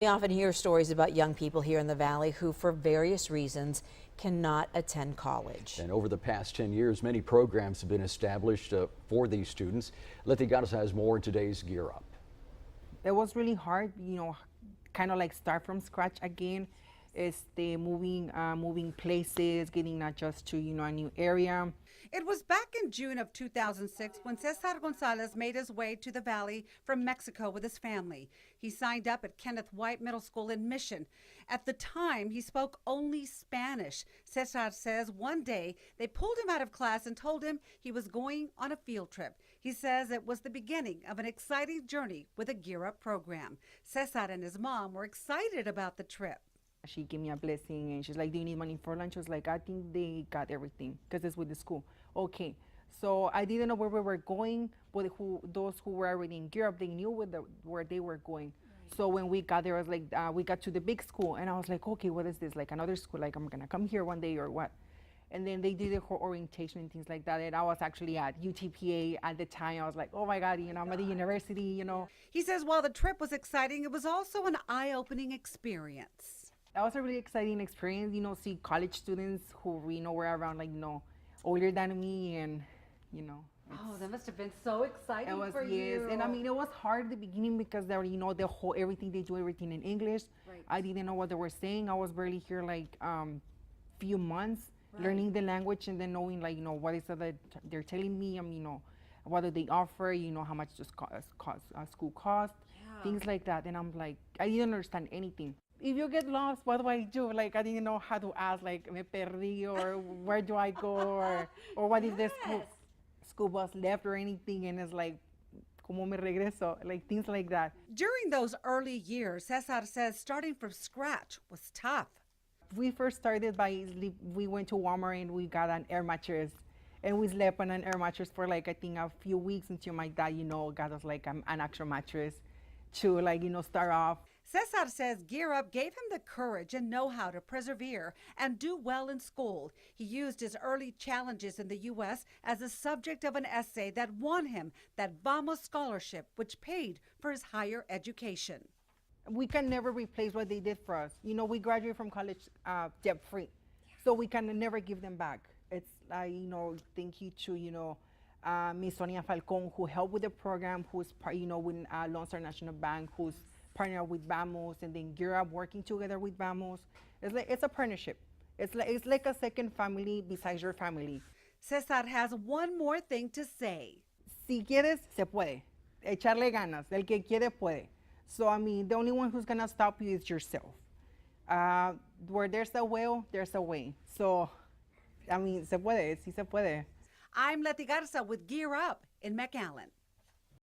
We often hear stories about young people here in the Valley who, for various reasons, cannot attend college. And over the past 10 years, many programs have been established for these students. Letty Gonzalez has more in today's Gear Up. It was really hard, kind of like start from scratch again. It's the moving places, getting not just to, a new area. It was back in June of 2006 when Cesar Gonzalez made his way to the Valley from Mexico with his family. He signed up at Kenneth White Middle School in Mission. At the time, he spoke only Spanish. Cesar says one day they pulled him out of class and told him he was going on a field trip. He says it was the beginning of an exciting journey with a Gear Up program. Cesar and his mom were excited about the trip. She gave me a blessing and she's like, do you need money for lunch? I was like, I think they got everything because it's with the school. Okay. So I didn't know where we were going, but those who were already in Gear Up, they knew where they were going. Right. So when we got there, I was like, we got to the big school and I was like, okay, what is this? Like another school, like I'm gonna come here one day or what? And then they did the whole orientation and things like that. And I was actually at UTPA at the time. I was like, oh my God, I'm at the university, He says while the trip was exciting, it was also an eye-opening experience. That was a really exciting experience, see college students who, were around, older than me and, Oh, that must have been so exciting for you. Yes, and I mean, it was hard at the beginning because they were, the whole, everything, they do everything in English. Right. I didn't know what they were saying. I was barely here few months, right, learning the language and then knowing, what is it that they're telling me, what do they offer, how much does school cost, things like that. And I'm like, I didn't understand anything. If you get lost, what do I do? I didn't know how to ask, me perdí, or where do I go, or what if the school bus left or anything, and it's like, ¿cómo me regreso? Things like that. During those early years, Cesar says starting from scratch was tough. We first started we went to Walmart and we got an air mattress, and we slept on an air mattress for I think a few weeks until my dad, got us an actual mattress to start off. Cesar says Gear Up gave him the courage and know-how to persevere and do well in school. He used his early challenges in the U.S. as a subject of an essay that won him that Vamos scholarship, which paid for his higher education. We can never replace what they did for us. We graduated from college debt-free, so we can never give them back. It's thank you to, Miss Sonia Falcon, who helped with the program, who's part, with Lone Star National Bank, who's partner with Vamos, and then Gear Up working together with Vamos. It's a partnership. It's like a second family besides your family. Cesar has one more thing to say. Si quieres, se puede. Echarle ganas. El que quiere puede. So, the only one who's gonna stop you is yourself. Where there's a will, there's a way. So, se puede, sí se puede. I'm Letty Garza with Gear Up in McAllen.